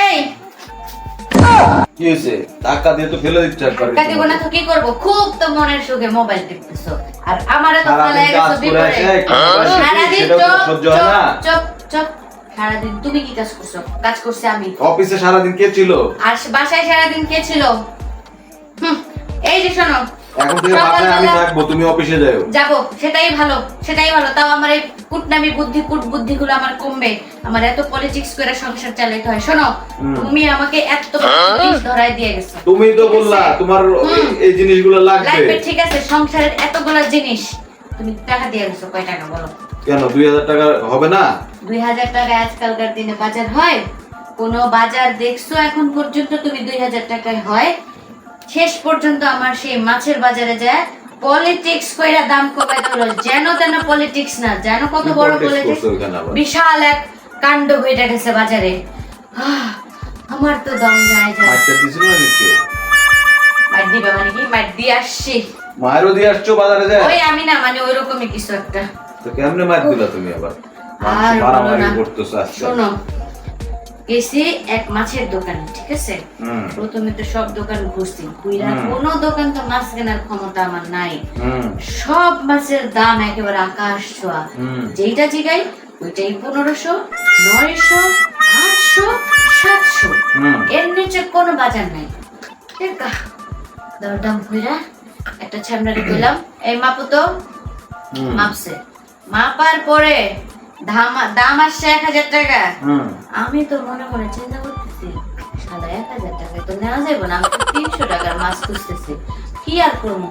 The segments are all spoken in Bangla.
এই কি হয়েছে? টাকা দিয়ে তো ফেলে দিচ্ছ একবার। টাকা দিব না তো কি করব? খুব তো মনের সুখে মোবাইল টিপতেছো আর আমারে তো সারাদিন ফালায় গেছো কাজ করে বিপরে। এসে একটু মোবাইল টিপতেছি, সারাদিন সেটাও তো সহ্য হয় না। চুপ চুপ। সারাদিন তুমি কি কাজ করছো? কাজ করছি আমি। অফিসে সারাদিন কে ছিল? আর বাসায় সারাদিন কে ছিল? এই যে শোনো, এখন থেকে বাসায় আমি থাকবো, তুমি অফিসে যাও। যাবো, সেটাই ভালো, সেটাই ভালো। তাও আমার এই কুটনামি কুট বুদ্ধিগুলো আমার কমবে। আমার এত পলিটিক্স করে সংসার চালাতে হয়। শোনো, তুমি আমাকে এত পুলিশ ধরায় দিয়ে গেছো। তুমি তো বললা তোমার এই জিনিসগুলো লাগবে। লাগবে, ঠিক আছে। সংসারের এতগুলো জিনিস তুমি টাকা দিয়ে গেছো। কয় টাকা বলো? কেন 2000 টাকা হবে না? 2000 টাকা আজকালকার দিনে বাজার হয়? কোন বাজার দেখছো এখন পর্যন্ত তুমি 2000 টাকায় হয়? শেষ পর্যন্ত আমার সেই মাছের বাজারে যায় পলিটিক্স কইরা দাম কমাইতে হলো। যেন তেন পলিটিক্স না, যেন কত বড় পলিটিক্স। বিশাল এক কাণ্ড হইটা গেছে বাজারে। আমার তো দম যায় যায়। আচ্ছা দিছিল না কেউ? মাইর দিবে মানে কি? মাইর দিয়ে আসছি। মায়েরও দিয়ে আসছো বাজারে যায়? ওই আমি না, মানে ওই রকমই কিছু একটা। তো কেমনে মার দিলা তুমি আবার? আর বলো না। করতেছ আজকে। শোনো, গেছি এক মাছের দোকানে, ঠিক আছে? প্রথমে তো সব দোকান ঘুরছি, ঘুরা কোনো দোকান তো মাছ কেনার ক্ষমতা আমার নাই। সব মাছের দাম একেবারে আকাশ ছোঁয়া। যেইটা জিগাই ওইটাই 1500, 900, 800, 700। এর নিচে কোনো বাজার নাই। ঠিক আছে, দরদাম কইরা একটা ছামড়ারে কইলাম, এই মাপো তো। মাপছে, মাপার পরে দাম আসছে 1000 টাকা। আমি তো মনে মনে চিন্তা করতেছি, সাদা 1000 টাকায় তো নেওয়া যাবে না। আমি তো 300 টাকার মাছ খুঁজতেছি, কি আর করবো।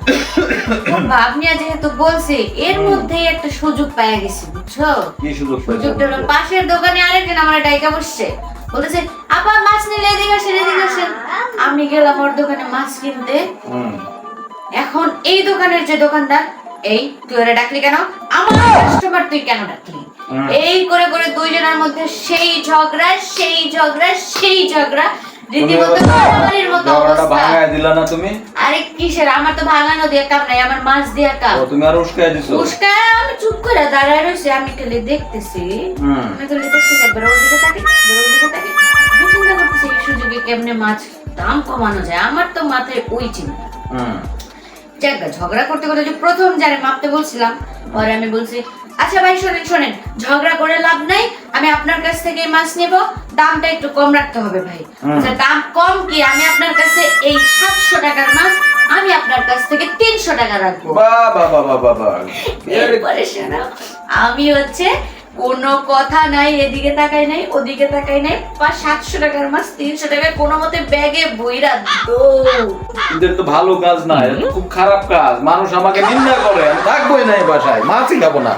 ভাবনিয়া যেহেতু বলছে, এর মধ্যেই একটা সুযোগ পেয়ে গেছি, বুঝছো? কি সুযোগ? সুযোগটা হলো পাশের দোকানে আরেকজন আমার ডাইকা বসছে, বলেছে আপা মাছ নিলে এদিকে আসেন, এদিকে আসেন। আমি গেলাম ওর দোকানে মাছ কিনতে। এখন এই দোকানের যে দোকানদার, এই তুই ওরা ডাকলি কেন? আমার কাস্টমার তুই কেন ডাকলি? এই করে করে দুইজনের মধ্যে সেই ঝগড়া, সেই ঝগড়া, সেই ঝগড়া, রীতিমতো মারামারির মতো অবস্থা। ভাঙায় দিলা না তুমি? আরে কিসের? আমার তো ভাঙানো দিয়ে কাম নাই, আমার মাছ দিয়ে কাম। ও তুমি আর উস্কায় দিছো? উস্কায় আমি চুপ করে দাঁড়ায় রইছি। আমি খালি দেখতেছি, আমি খালি দেখতেছি, একবার ওদিকে তাকি, একবার ওদিকে তাকি। আমি চিন্তা করতেছি এই সুযোগে কেমনে মাছ দাম কমানো যায়। আমার তো মাথায় ওই চিন্তা। ঝগড়া করতে করতে যে প্রথম যারে মাপতে বলছিলাম, পরে আমি বলছি আচ্ছা ভাই শোনেন শোনেন, ঝগড়া করে লাভ নাই, আমি আপনার কাছ থেকে মাছ নেব, দামটা একটু কম রাখতে হবে ভাই। আচ্ছা দাম কম কি? আমি আপনার কাছে এই 700 টাকার মাছ আমি আপনার কাছ থেকে 300 টাকা রাখবো। বাবা বাবা বাবা। এরপরে শোনো, আমি হচ্ছে কোনো কথা নাই, এদিকে তাকাই নাই, ওদিকে তাকাই নাই। 700 টাকার মাছ 300 টাকায় কোনো মতে ব্যাগে বইরা দো। এদের তো ভালো কাজ না, এটা তো খুব খারাপ কাজ। মানুষ আমাকে নিন্দা করে, আমি থাকবোই না এই বাসায়, মাছই খাবো না।